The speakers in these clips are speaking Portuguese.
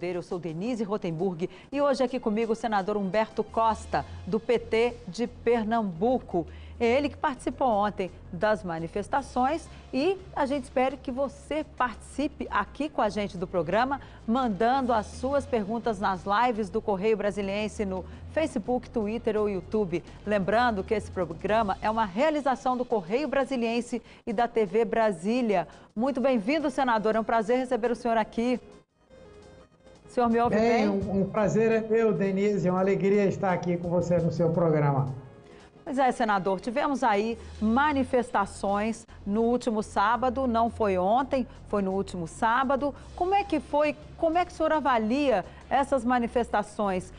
Eu sou Denise Rotenburg e hoje aqui comigo o senador Humberto Costa, do PT de Pernambuco. É ele que participou ontem das manifestações e a gente espera que você participe aqui com a gente do programa, mandando as suas perguntas nas lives do Correio Brasiliense no Facebook, Twitter ou YouTube. Lembrando que esse programa é uma realização do Correio Brasiliense e da TV Brasília. Muito bem-vindo, senador. É um prazer receber o senhor aqui. O senhor me ouve bem? Um prazer é meu, Denise. É uma alegria estar aqui com você no seu programa. Pois é, senador, tivemos aí manifestações no último sábado, não foi ontem, foi no último sábado. Como é que foi, como é que o senhor avalia essas manifestações?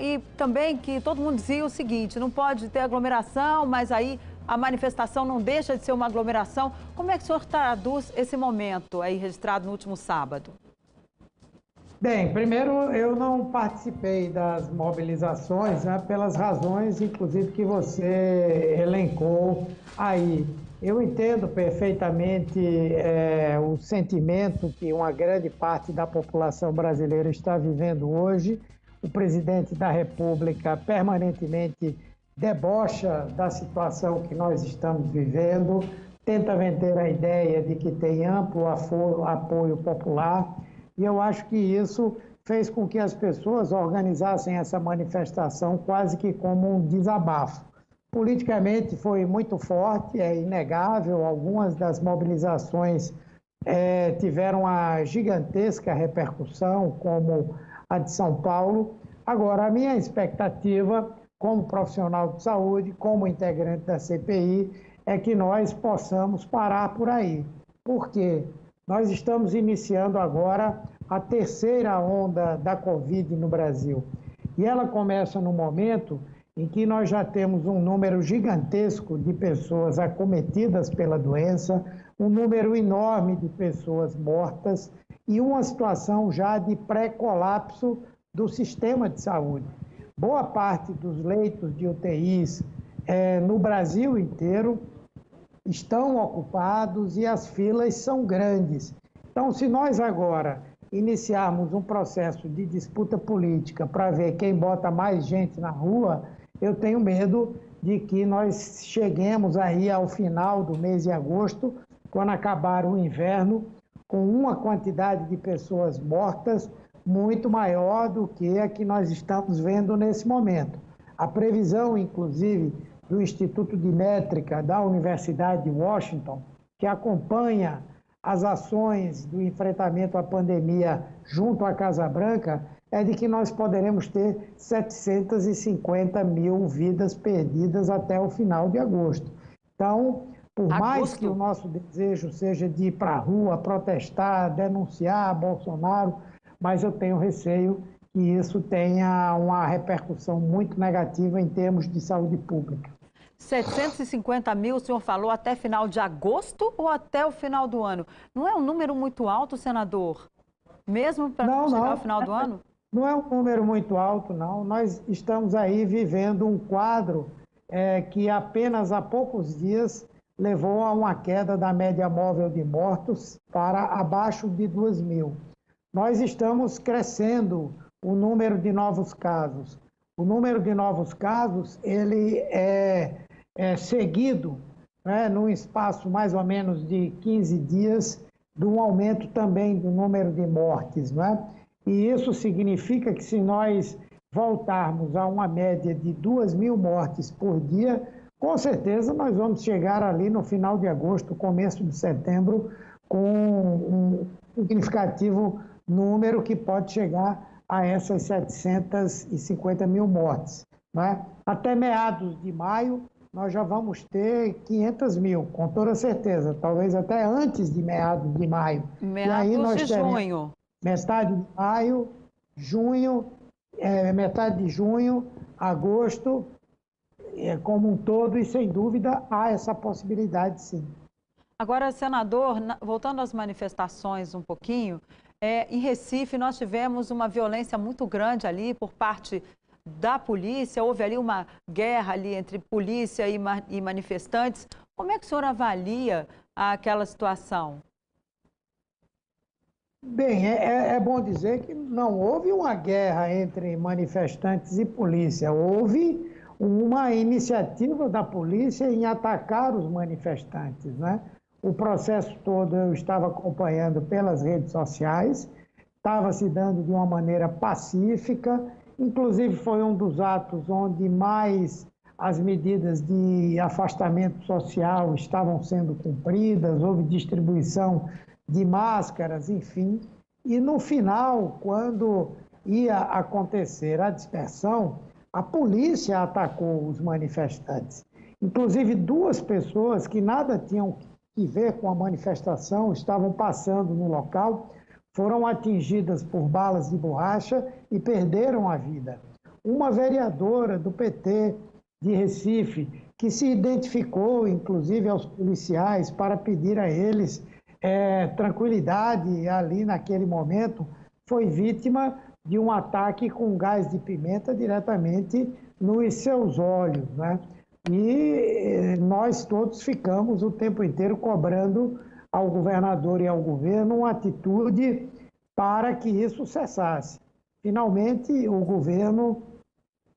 E também que todo mundo dizia o seguinte, não pode ter aglomeração, mas aí a manifestação não deixa de ser uma aglomeração. Como é que o senhor traduz esse momento aí registrado no último sábado? Bem, primeiro eu não participei das mobilizações, né, pelas razões, inclusive, que você elencou aí. Eu entendo perfeitamente o sentimento que uma grande parte da população brasileira está vivendo hoje. O presidente da República permanentemente debocha da situação que nós estamos vivendo, tenta vender a ideia de que tem amplo apoio popular. E eu acho que isso fez com que as pessoas organizassem essa manifestação quase que como um desabafo. Politicamente foi muito forte, é inegável, algumas das mobilizações tiveram uma gigantesca repercussão, como a de São Paulo. Agora, a minha expectativa, como profissional de saúde, como integrante da CPI, é que nós possamos parar por aí. Por quê? Nós estamos iniciando agora a terceira onda da Covid no Brasil. E ela começa no momento em que nós já temos um número gigantesco de pessoas acometidas pela doença, um número enorme de pessoas mortas e uma situação já de pré-colapso do sistema de saúde. Boa parte dos leitos de UTIs no Brasil inteiro estão ocupados e as filas são grandes. Então, se nós agora iniciarmos um processo de disputa política para ver quem bota mais gente na rua, eu tenho medo de que nós cheguemos aí ao final do mês de agosto, quando acabar o inverno, com uma quantidade de pessoas mortas muito maior do que a que nós estamos vendo nesse momento. A previsão, inclusive, do Instituto de Métrica da Universidade de Washington, que acompanha as ações do enfrentamento à pandemia junto à Casa Branca, é de que nós poderemos ter 750 mil vidas perdidas até o final de agosto. Então, por mais que o nosso desejo seja de ir para a rua, protestar, denunciar Bolsonaro, mas eu tenho receio que isso tenha uma repercussão muito negativa em termos de saúde pública. 750 mil, o senhor falou, até final de agosto ou até o final do ano? Não é um número muito alto, senador? Mesmo para chegar ao final do ano? Não é um número muito alto, não. Nós estamos aí vivendo um quadro que apenas há poucos dias levou a uma queda da média móvel de mortos para abaixo de 2.000. Nós estamos crescendo o número de novos casos. O número de novos casos, ele é seguido, né, num espaço mais ou menos de 15 dias, de um aumento também do número de mortes, né? E isso significa que se nós voltarmos a uma média de 2.000 mortes por dia, com certeza nós vamos chegar ali no final de agosto, começo de setembro, com um significativo número que pode chegar a essas 750 mil mortes, né? Até meados de maio, nós já vamos ter 500 mil, com toda certeza, talvez até antes de meados de maio. Meados de junho. Metade de maio, junho, metade de junho, agosto, como um todo, e sem dúvida há essa possibilidade, sim. Agora, senador, voltando às manifestações um pouquinho, em Recife nós tivemos uma violência muito grande ali por parte da polícia, houve ali uma guerra ali entre polícia e manifestantes. Como é que o senhor avalia aquela situação? Bem, é bom dizer que não houve uma guerra entre manifestantes e polícia, houve uma iniciativa da polícia em atacar os manifestantes, né? O processo todo eu estava acompanhando pelas redes sociais, estava se dando de uma maneira pacífica, inclusive foi um dos atos onde mais as medidas de afastamento social estavam sendo cumpridas, houve distribuição de máscaras, enfim. E no final, quando ia acontecer a dispersão, a polícia atacou os manifestantes. Inclusive, duas pessoas que nada tinham que ver com a manifestação estavam passando no local, foram atingidas por balas de borracha e perderam a vida. Uma vereadora do PT de Recife, que se identificou, inclusive, aos policiais para pedir a eles tranquilidade ali naquele momento, foi vítima de um ataque com gás de pimenta diretamente nos seus olhos, né? E nós todos ficamos o tempo inteiro cobrando ao governador e ao governo uma atitude para que isso cessasse. Finalmente, o governo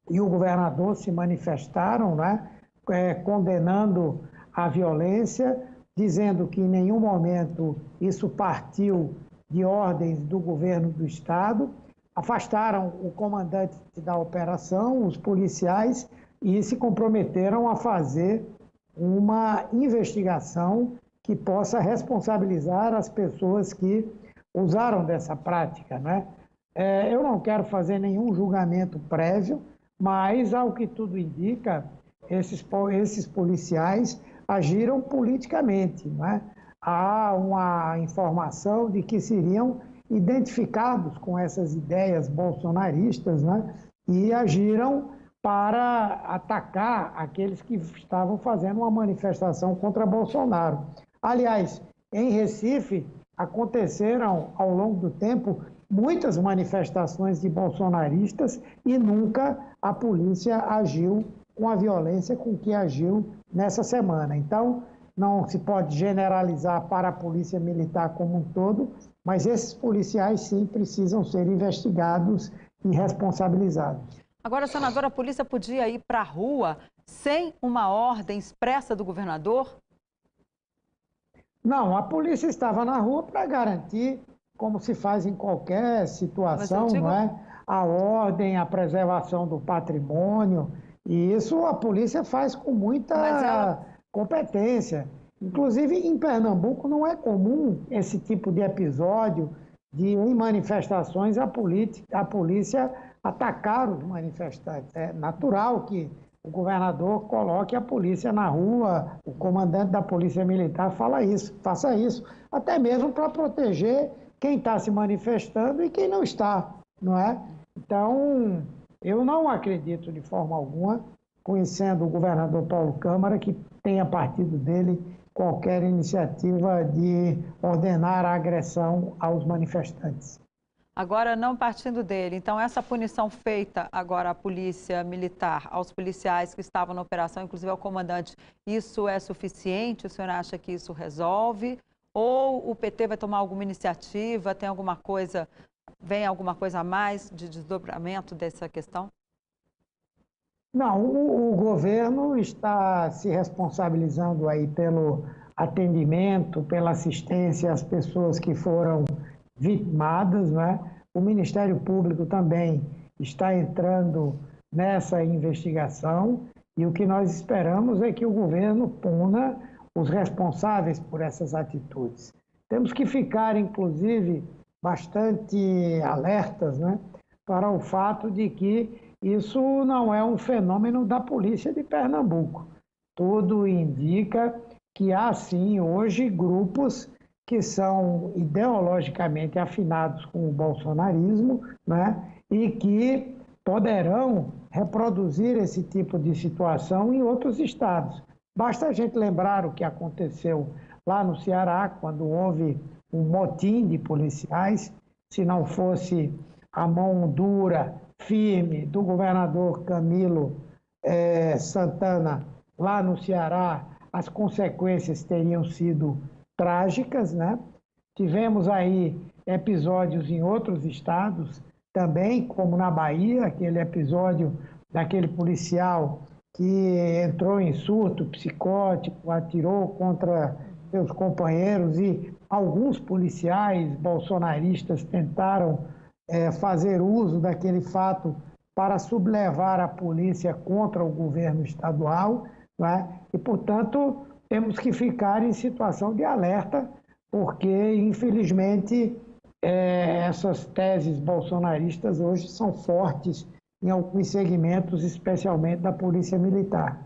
e o governador se manifestaram, né, condenando a violência, dizendo que em nenhum momento isso partiu de ordens do governo do Estado, afastaram o comandante da operação, os policiais, e se comprometeram a fazer uma investigação que possa responsabilizar as pessoas que usaram dessa prática, né? Eu não quero fazer nenhum julgamento prévio, mas, ao que tudo indica, esses policiais agiram politicamente, né? Há uma informação de que seriam identificados com essas ideias bolsonaristas, né? E agiram para atacar aqueles que estavam fazendo uma manifestação contra Bolsonaro. Aliás, em Recife, aconteceram, ao longo do tempo, muitas manifestações de bolsonaristas e nunca a polícia agiu com a violência com que agiu nessa semana. Então, não se pode generalizar para a polícia militar como um todo, mas esses policiais, sim, precisam ser investigados e responsabilizados. Agora, senadora, a polícia podia ir para a rua sem uma ordem expressa do governador? Não, a polícia estava na rua para garantir, como se faz em qualquer situação, não é? A ordem, a preservação do patrimônio, e isso a polícia faz com muita competência. Inclusive, em Pernambuco não é comum esse tipo de episódio de, em manifestações, a polícia atacar os manifestantes. É natural que o governador coloque a polícia na rua, o comandante da Polícia Militar faça isso, até mesmo para proteger quem está se manifestando e quem não está, não é? Então, eu não acredito de forma alguma, conhecendo o governador Paulo Câmara, que tenha partido dele qualquer iniciativa de ordenar a agressão aos manifestantes. Agora, não partindo dele, então essa punição feita agora à polícia militar, aos policiais que estavam na operação, inclusive ao comandante, isso é suficiente? O senhor acha que isso resolve? Ou o PT vai tomar alguma iniciativa, tem alguma coisa, vem alguma coisa a mais de desdobramento dessa questão? Não, o governo está se responsabilizando aí pelo atendimento, pela assistência às pessoas que foram vitimadas, né? O Ministério Público também está entrando nessa investigação e o que nós esperamos é que o governo puna os responsáveis por essas atitudes. Temos que ficar, inclusive, bastante alertas, né, para o fato de que isso não é um fenômeno da polícia de Pernambuco. Tudo indica que há, sim, hoje grupos que são ideologicamente afinados com o bolsonarismo, né, e que poderão reproduzir esse tipo de situação em outros estados. Basta a gente lembrar o que aconteceu lá no Ceará, quando houve um motim de policiais. Se não fosse a mão dura, firme, do governador Camilo Santana lá no Ceará, as consequências teriam sido trágicas, né? Tivemos aí episódios em outros estados, também, como na Bahia, aquele episódio daquele policial que entrou em surto psicótico, atirou contra seus companheiros e alguns policiais bolsonaristas tentaram fazer uso daquele fato para sublevar a polícia contra o governo estadual, né? E, portanto, temos que ficar em situação de alerta, porque, infelizmente, essas teses bolsonaristas hoje são fortes em alguns segmentos, especialmente da Polícia Militar.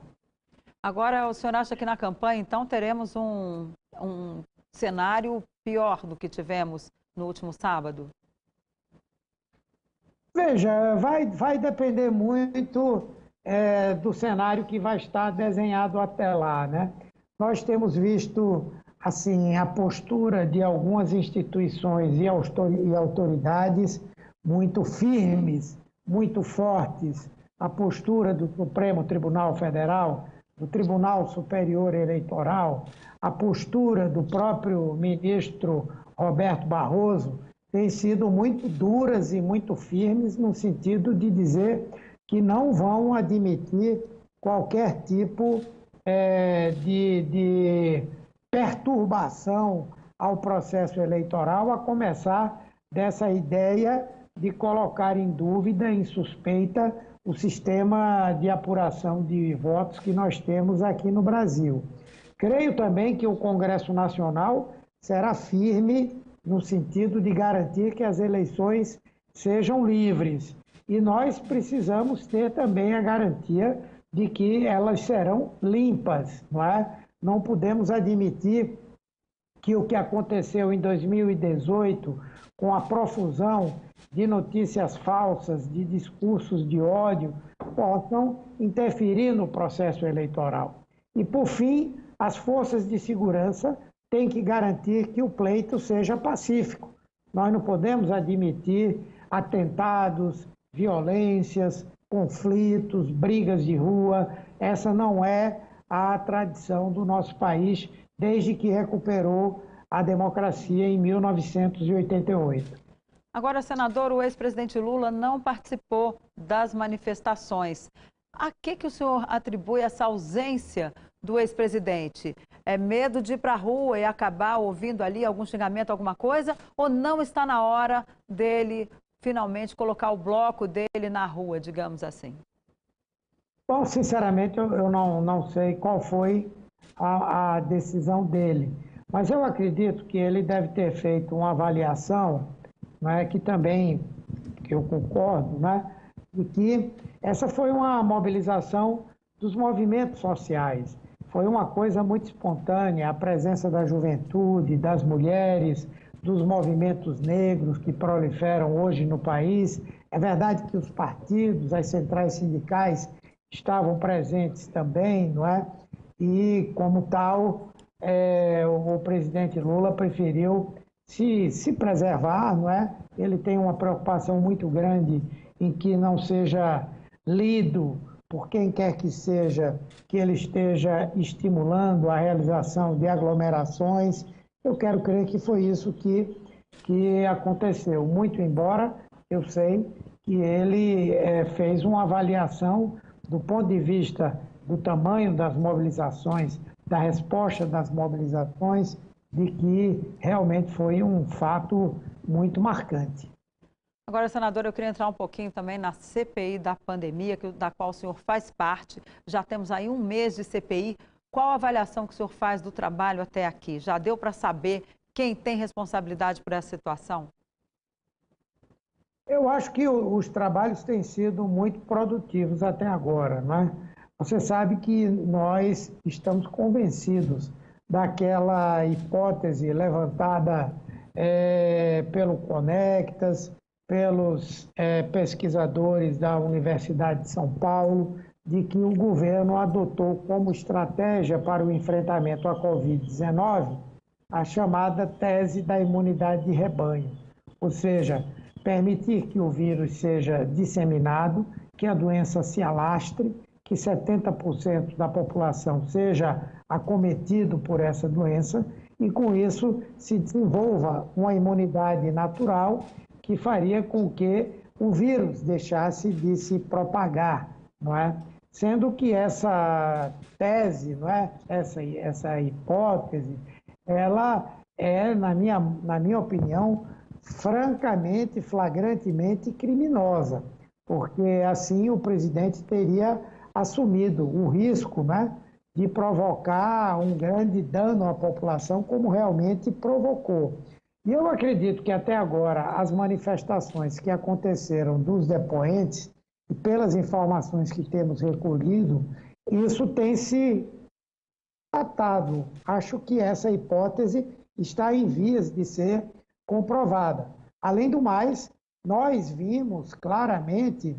Agora, o senhor acha que na campanha, então, teremos um cenário pior do que tivemos no último sábado? Veja, vai depender muito do cenário que vai estar desenhado até lá, né? Nós temos visto assim a postura de algumas instituições e autoridades muito firmes, muito fortes, a postura do Supremo Tribunal Federal, do Tribunal Superior Eleitoral, a postura do próprio ministro Roberto Barroso, têm sido muito duras e muito firmes no sentido de dizer que não vão admitir qualquer tipo de perturbação ao processo eleitoral, a começar dessa ideia de colocar em dúvida, em suspeita, o sistema de apuração de votos que nós temos aqui no Brasil. Creio também que o Congresso Nacional será firme no sentido de garantir que as eleições sejam livres. E nós precisamos ter também a garantia de que elas serão limpas, não é? Não podemos admitir que o que aconteceu em 2018, com a profusão de notícias falsas, de discursos de ódio, possam interferir no processo eleitoral. E, por fim, as forças de segurança têm que garantir que o pleito seja pacífico. Nós não podemos admitir atentados, violências, conflitos, brigas de rua. Essa não é a tradição do nosso país desde que recuperou a democracia em 1988. Agora, senador, o ex-presidente Lula não participou das manifestações. A que o senhor atribui essa ausência do ex-presidente? É medo de ir para a rua e acabar ouvindo ali algum xingamento, alguma coisa? Ou não está na hora dele finalmente colocar o bloco dele na rua, digamos assim? Bom, sinceramente, eu não sei qual foi a decisão dele. Mas eu acredito que ele deve ter feito uma avaliação, né, que eu concordo, né, de que essa foi uma mobilização dos movimentos sociais. Foi uma coisa muito espontânea, a presença da juventude, das mulheres, dos movimentos negros que proliferam hoje no país. É verdade que os partidos, as centrais sindicais estavam presentes também, não é? E, como tal, o presidente Lula preferiu se preservar, não é? Ele tem uma preocupação muito grande em que não seja lido por quem quer que seja, que ele esteja estimulando a realização de aglomerações. Eu quero crer que foi isso que aconteceu. Muito embora eu sei que ele fez uma avaliação do ponto de vista do tamanho das mobilizações, da resposta das mobilizações, de que realmente foi um fato muito marcante. Agora, senador, eu queria entrar um pouquinho também na CPI da pandemia, da qual o senhor faz parte. Já temos aí um mês de CPI. Qual a avaliação que o senhor faz do trabalho até aqui? Já deu para saber quem tem responsabilidade por essa situação? Eu acho que os trabalhos têm sido muito produtivos até agora, né? Você sabe que nós estamos convencidos daquela hipótese levantada pelo Conectas, pelos pesquisadores da Universidade de São Paulo, de que o governo adotou como estratégia para o enfrentamento à Covid-19 a chamada tese da imunidade de rebanho, ou seja, permitir que o vírus seja disseminado, que a doença se alastre, que 70% da população seja acometido por essa doença e com isso se desenvolva uma imunidade natural que faria com que o vírus deixasse de se propagar, não é? Sendo que essa tese, não é? Essa hipótese, ela é, na minha opinião, francamente, flagrantemente criminosa, porque assim o presidente teria assumido o risco, né, de provocar um grande dano à população, como realmente provocou. E eu acredito que até agora as manifestações que aconteceram dos depoentes, e pelas informações que temos recolhido, isso tem se tratado. Acho que essa hipótese está em vias de ser comprovada. Além do mais, nós vimos claramente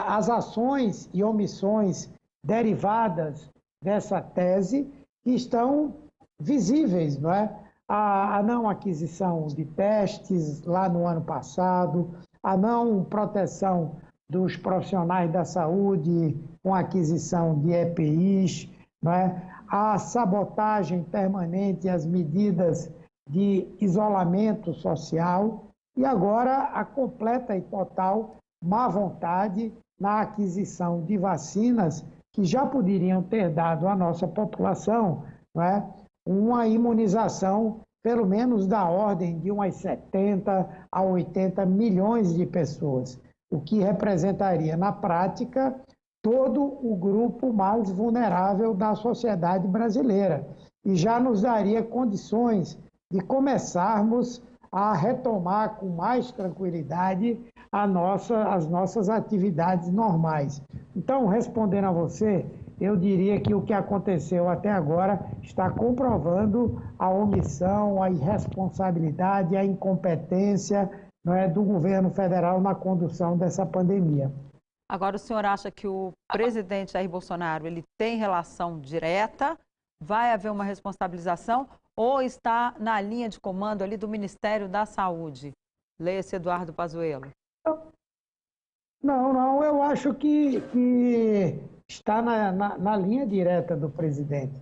as ações e omissões derivadas dessa tese que estão visíveis, não é? A não aquisição de testes lá no ano passado, a não proteção dos profissionais da saúde com a aquisição de EPIs, não é? A sabotagem permanente às medidas de isolamento social e agora a completa e total má vontade na aquisição de vacinas que já poderiam ter dado à nossa população, não é, uma imunização pelo menos da ordem de umas 70 a 80 milhões de pessoas, o que representaria na prática todo o grupo mais vulnerável da sociedade brasileira e já nos daria condições de começarmos a retomar com mais tranquilidade as nossas atividades normais. Então, respondendo a você, eu diria que o que aconteceu até agora está comprovando a omissão, a irresponsabilidade, a incompetência, não é, do governo federal na condução dessa pandemia. Agora, o senhor acha que o presidente Jair Bolsonaro ele tem relação direta? Vai haver uma responsabilização? Ou está na linha de comando ali do Ministério da Saúde? Leia-se Eduardo Pazuello. Não, eu acho que está na linha direta do presidente.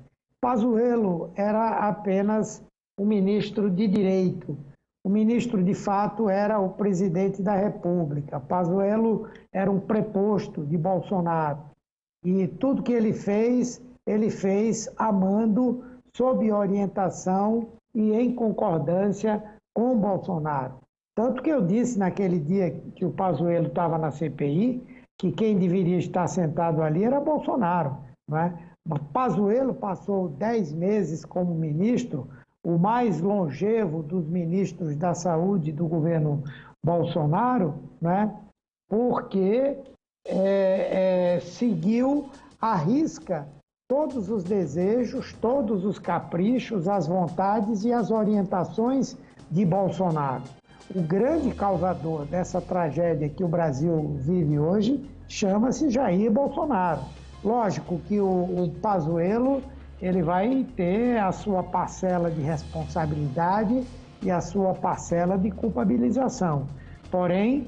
Pazuello era apenas um ministro de direito. O ministro, de fato, era o presidente da República. Pazuello era um preposto de Bolsonaro. E tudo que ele fez amando, sob orientação e em concordância com Bolsonaro. Tanto que eu disse naquele dia que o Pazuello estava na CPI, que quem deveria estar sentado ali era Bolsonaro, não é? Mas Pazuello passou 10 meses como ministro, o mais longevo dos ministros da saúde do governo Bolsonaro, né? Porque seguiu à risca todos os desejos, todos os caprichos, as vontades e as orientações de Bolsonaro. O grande causador dessa tragédia que o Brasil vive hoje chama-se Jair Bolsonaro. Lógico que o Pazuello ele vai ter a sua parcela de responsabilidade e a sua parcela de culpabilização. Porém,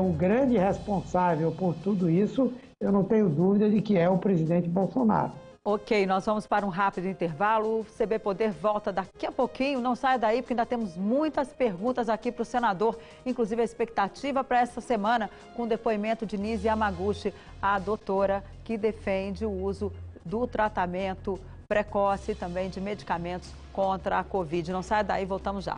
o grande responsável por tudo isso, eu não tenho dúvida de que é o presidente Bolsonaro. Ok, nós vamos para um rápido intervalo. O CB Poder volta daqui a pouquinho. Não saia daí, porque ainda temos muitas perguntas aqui para o senador. Inclusive a expectativa para esta semana, com o depoimento de Nise Yamaguchi, a doutora que defende o uso do tratamento precoce e também de medicamentos contra a Covid. Não saia daí, voltamos já.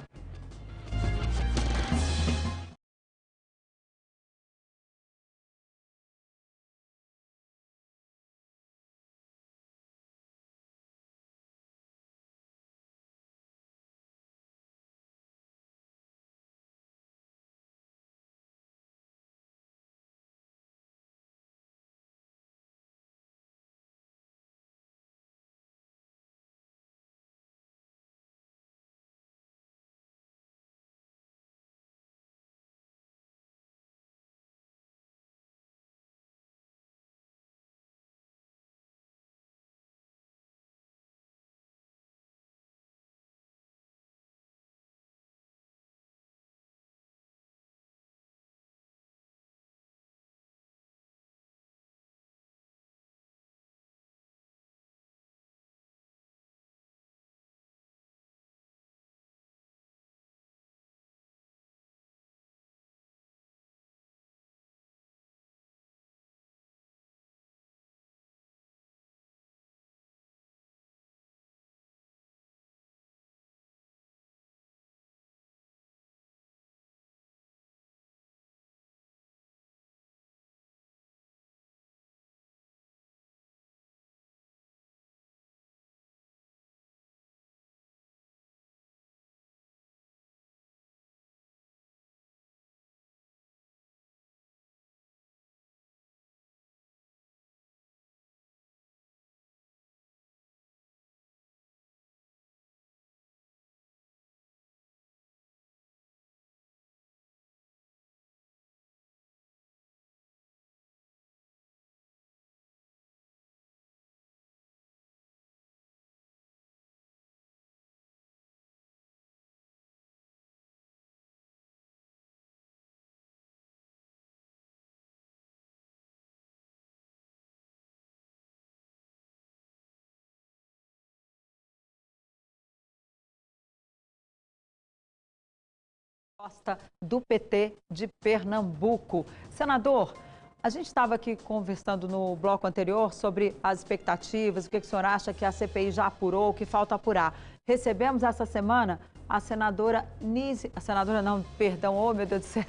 Costa, do PT de Pernambuco. Senador, a gente estava aqui conversando no bloco anterior sobre as expectativas, o que o senhor acha que a CPI já apurou, o que falta apurar. Recebemos essa semana a senadora Nise, a senadora não, perdão, oh meu Deus do céu,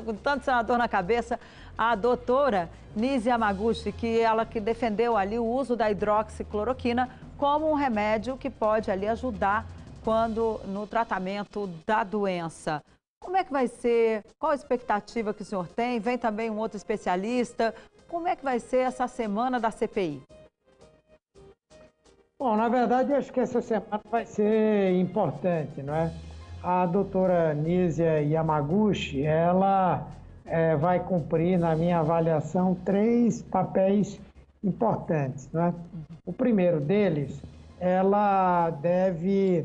com tanto senador na cabeça, a doutora Nise Yamaguchi, que defendeu ali o uso da hidroxicloroquina como um remédio que pode ali ajudar no tratamento da doença. Como é que vai ser? Qual a expectativa que o senhor tem? Vem também um outro especialista. Como é que vai ser essa semana da CPI? Bom, na verdade, acho que essa semana vai ser importante, não é? A doutora Nízia Yamaguchi, ela vai cumprir, na minha avaliação, 3 papéis importantes, não é? O primeiro deles, ela deve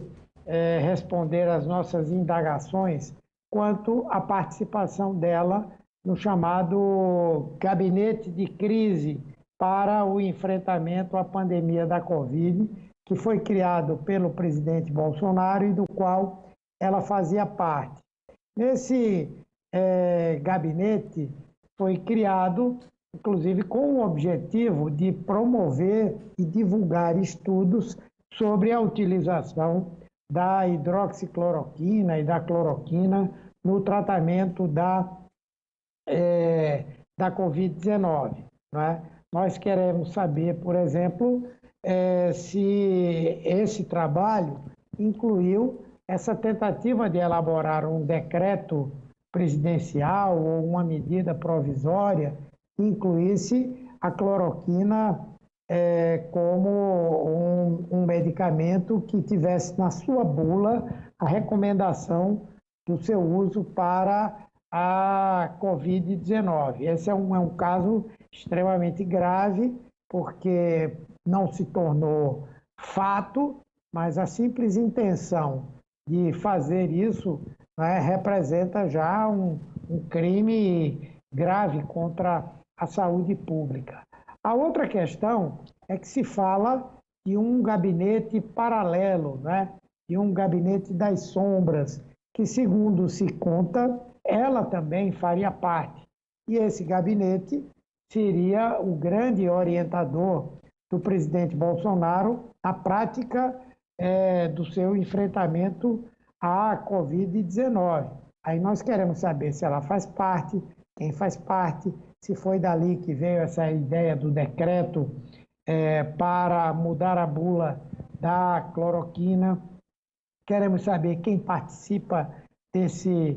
responder às nossas indagações quanto à participação dela no chamado Gabinete de Crise para o enfrentamento à pandemia da Covid, que foi criado pelo presidente Bolsonaro e do qual ela fazia parte. Nesse gabinete foi criado, inclusive, com o objetivo de promover e divulgar estudos sobre a utilização da hidroxicloroquina e da cloroquina no tratamento da Covid-19, não é? Nós queremos saber, por exemplo, se esse trabalho incluiu essa tentativa de elaborar um decreto presidencial ou uma medida provisória que incluísse a cloroquina como um medicamento que tivesse na sua bula a recomendação do seu uso para a Covid-19. Esse é um caso extremamente grave, porque não se tornou fato, mas a simples intenção de fazer isso, né, representa já um crime grave contra a saúde pública. A outra questão é que se fala de um gabinete paralelo, né, de um gabinete das sombras, que, segundo se conta, ela também faria parte. E esse gabinete seria o grande orientador do presidente Bolsonaro na prática do seu enfrentamento à Covid-19. Aí nós queremos saber se ela faz parte, quem faz parte, se foi dali que veio essa ideia do decreto para mudar a bula da cloroquina. Queremos saber quem participa desse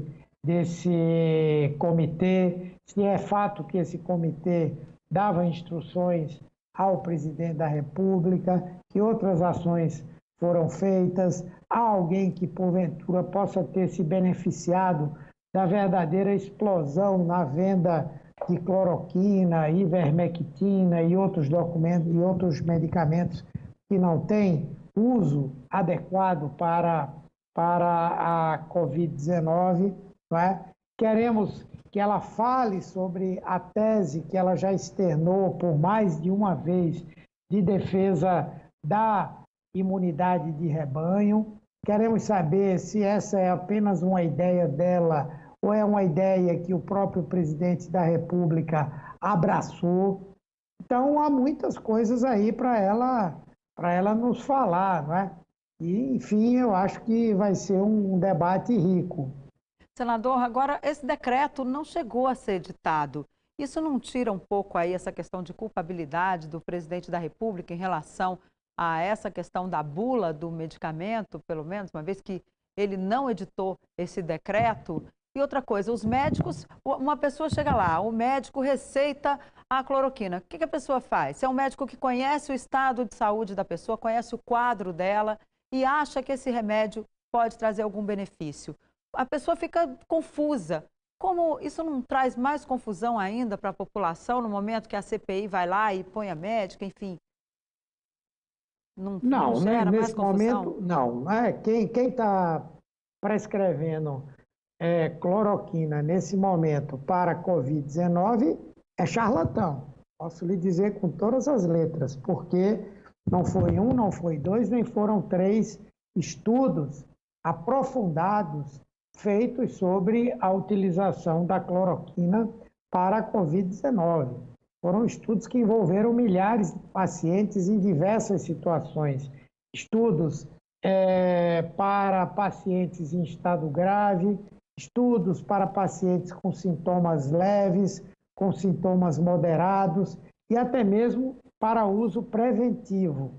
comitê, se é fato que esse comitê dava instruções ao presidente da República, que outras ações foram feitas, há alguém que porventura possa ter se beneficiado da verdadeira explosão na venda de cloroquina, ivermectina e outros medicamentos que não têm uso adequado para a Covid-19, não é? Queremos que ela fale sobre a tese que ela já externou por mais de uma vez de defesa da imunidade de rebanho. Queremos saber se essa é apenas uma ideia dela ou é uma ideia que o próprio presidente da República abraçou. Então, há muitas coisas aí para ela nos falar, não é? E, enfim, eu acho que vai ser um debate rico. Senador, agora esse decreto não chegou a ser editado. Isso não tira um pouco aí essa questão de culpabilidade do presidente da República em relação a essa questão da bula do medicamento, pelo menos, uma vez que ele não editou esse decreto? E outra coisa, os médicos, uma pessoa chega lá, o médico receita a cloroquina. O que a pessoa faz? Se é um médico que conhece o estado de saúde da pessoa, conhece o quadro dela e acha que esse remédio pode trazer algum benefício, a pessoa fica confusa. Como isso não traz mais confusão ainda para a população no momento que a CPI vai lá e põe a médica, enfim? Não gera mais confusão? Momento, não. Quem está prescrevendo cloroquina nesse momento para a Covid-19 é charlatão. Posso lhe dizer com todas as letras, porque não foi um, não foi dois, nem foram 3 estudos aprofundados feitos sobre a utilização da cloroquina para a Covid-19. Foram estudos que envolveram milhares de pacientes em diversas situações. Estudos para pacientes em estado grave, estudos para pacientes com sintomas leves, com sintomas moderados e até mesmo para uso preventivo.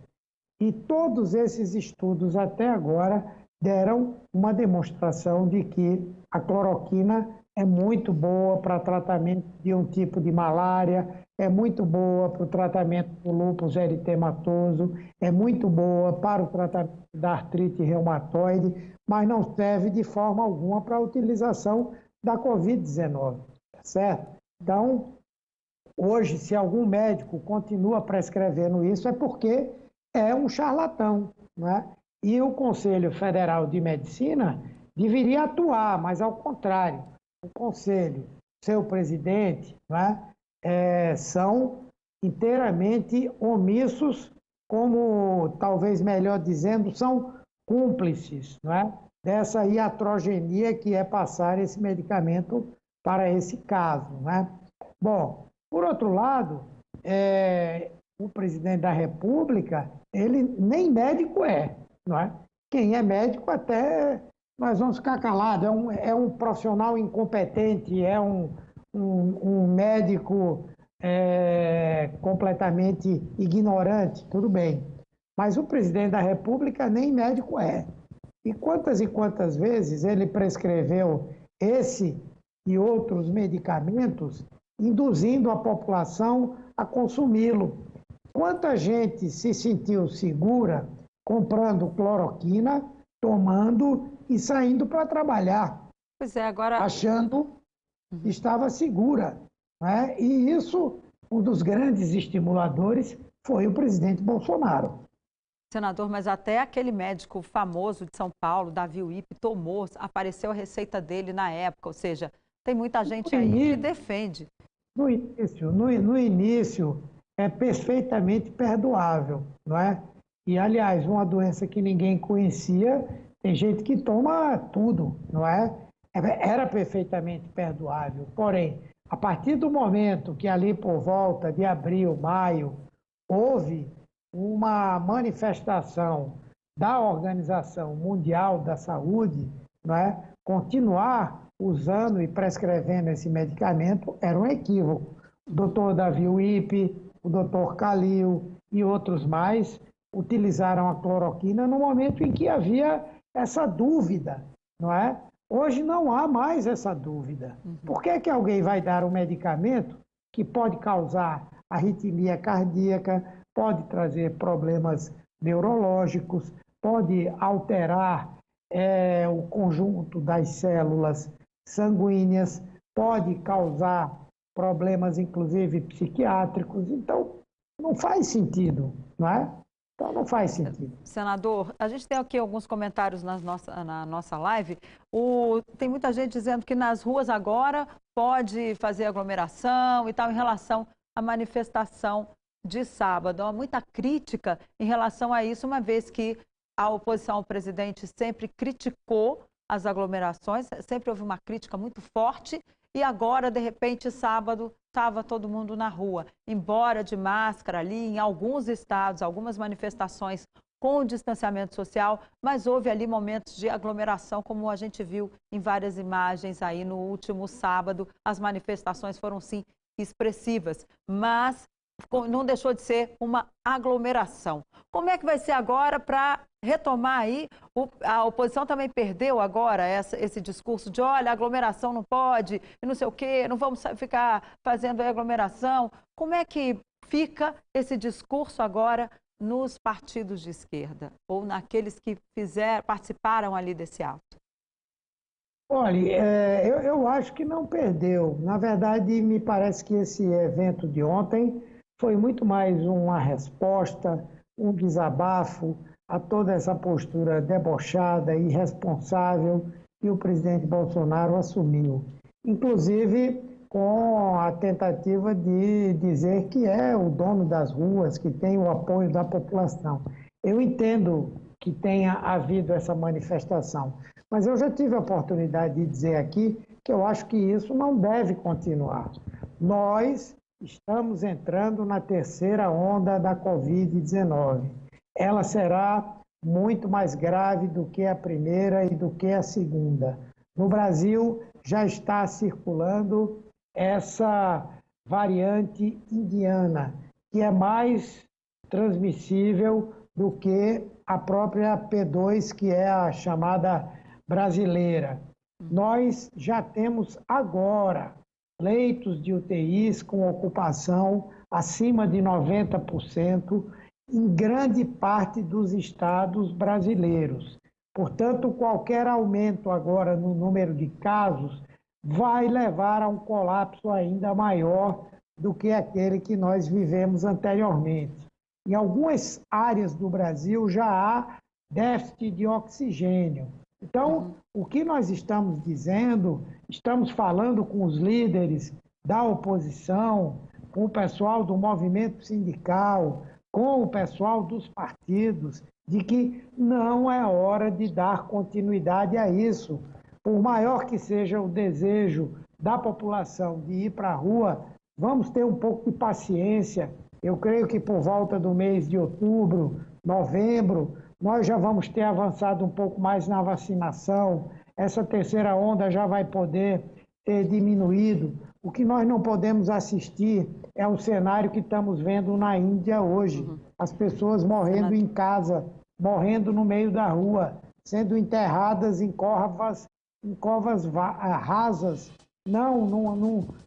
E todos esses estudos até agora deram uma demonstração de que a cloroquina é muito boa para tratamento de um tipo de malária, é muito boa para o tratamento do lúpus eritematoso, é muito boa para o tratamento da artrite reumatoide, mas não serve de forma alguma para a utilização da Covid-19, tá certo? Então, hoje, se algum médico continua prescrevendo isso, é porque é um charlatão, né? E o Conselho Federal de Medicina deveria atuar, mas ao contrário, o Conselho, seu presidente, né, são inteiramente omissos, como, talvez melhor dizendo, são cúmplices, né, dessa iatrogenia que é passar esse medicamento para esse caso, né? Bom, por outro lado, o presidente da República, ele nem médico não é? Quem é médico até nós vamos ficar calados, é um profissional incompetente, é um médico completamente ignorante, tudo bem. Mas o presidente da República nem médico e quantas vezes ele prescreveu esse e outros medicamentos, induzindo a população a consumi-lo. Quanta gente se sentiu segura comprando cloroquina, tomando e saindo para trabalhar, Pois é, agora... achando que estava segura, né? E isso, um dos grandes estimuladores foi o presidente Bolsonaro. Senador, mas até aquele médico famoso de São Paulo, Davi Uípe, tomou, apareceu a receita dele na época, ou seja, tem muita gente aí que defende. No início é perfeitamente perdoável, não é? E, aliás, uma doença que ninguém conhecia, tem gente que toma tudo, não é? Era perfeitamente perdoável. Porém, a partir do momento que ali por volta de abril, maio, houve uma manifestação da Organização Mundial da Saúde, não é? Continuar usando e prescrevendo esse medicamento era um equívoco. O doutor Davi Uípe, o doutor Calil e outros mais utilizaram a cloroquina no momento em que havia essa dúvida, não é? Hoje não há mais essa dúvida. Por que que alguém vai dar um medicamento que pode causar arritmia cardíaca, pode trazer problemas neurológicos, pode alterar o conjunto das células sanguíneas, pode causar problemas, inclusive, psiquiátricos? Então, não faz sentido, não é? Então, não faz sentido. Senador, a gente tem aqui alguns comentários na nossa live. Tem muita gente dizendo que nas ruas agora pode fazer aglomeração e tal, em relação à manifestação de sábado. Há muita crítica em relação a isso, uma vez que a oposição ao presidente sempre criticou as aglomerações, sempre houve uma crítica muito forte. E agora, de repente, sábado, estava todo mundo na rua. Embora de máscara ali, em alguns estados, algumas manifestações com distanciamento social, mas houve ali momentos de aglomeração, como a gente viu em várias imagens aí no último sábado. As manifestações foram, sim, expressivas, mas não deixou de ser uma aglomeração. Como é que vai ser agora para retomar aí? A oposição também perdeu agora esse discurso de, olha, aglomeração não pode, e não sei o quê, não vamos ficar fazendo aglomeração. Como é que fica esse discurso agora nos partidos de esquerda, ou naqueles que participaram ali desse ato? Olha, eu acho que não perdeu. Na verdade, me parece que esse evento de ontem foi muito mais uma resposta, um desabafo a toda essa postura debochada e irresponsável que o presidente Bolsonaro assumiu. Inclusive com a tentativa de dizer que é o dono das ruas, que tem o apoio da população. Eu entendo que tenha havido essa manifestação, Mas eu já tive a oportunidade de dizer aqui que eu acho que isso não deve continuar. Nós estamos entrando na terceira onda da Covid-19. Ela será muito mais grave do que a primeira e do que a segunda. No Brasil já está circulando essa variante indiana, que é mais transmissível do que a própria P2, que é a chamada brasileira. Nós já temos agora leitos de UTIs com ocupação acima de 90% em grande parte dos estados brasileiros. Portanto, qualquer aumento agora no número de casos vai levar a um colapso ainda maior do que aquele que nós vivemos anteriormente. Em algumas áreas do Brasil já há déficit de oxigênio. Então, o que nós estamos dizendo, estamos falando com os líderes da oposição, com o pessoal do movimento sindical, com o pessoal dos partidos, de que não é hora de dar continuidade a isso. Por maior que seja o desejo da população de ir para a rua, vamos ter um pouco de paciência. Eu creio que por volta do mês de outubro, novembro, nós já vamos ter avançado um pouco mais na vacinação. Essa terceira onda já vai poder ter diminuído. O que nós não podemos assistir é o cenário que estamos vendo na Índia hoje. As pessoas morrendo em casa, morrendo no meio da rua, sendo enterradas em covas rasas.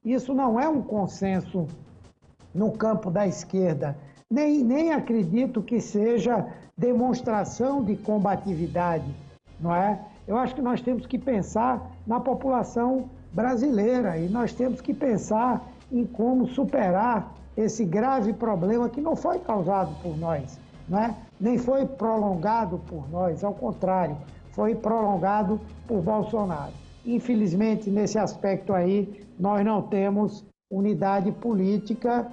Isso não é um consenso no campo da esquerda. Nem acredito que seja demonstração de combatividade, não é? Eu acho que nós temos que pensar na população brasileira e nós temos que pensar em como superar esse grave problema que não foi causado por nós, não é? Nem foi prolongado por nós, ao contrário, foi prolongado por Bolsonaro. Infelizmente, nesse aspecto aí, nós não temos unidade política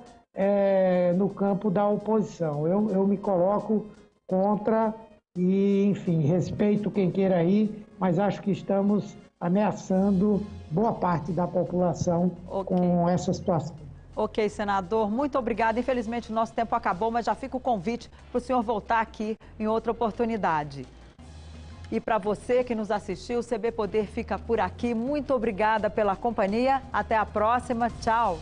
no campo da oposição. Eu me coloco contra e, enfim, respeito quem queira ir, mas acho que estamos ameaçando boa parte da população com essa situação. Ok, senador, muito obrigada. Infelizmente, o nosso tempo acabou, mas já fica o convite para o senhor voltar aqui em outra oportunidade. E para você que nos assistiu, o CB Poder fica por aqui. Muito obrigada pela companhia. Até a próxima. Tchau.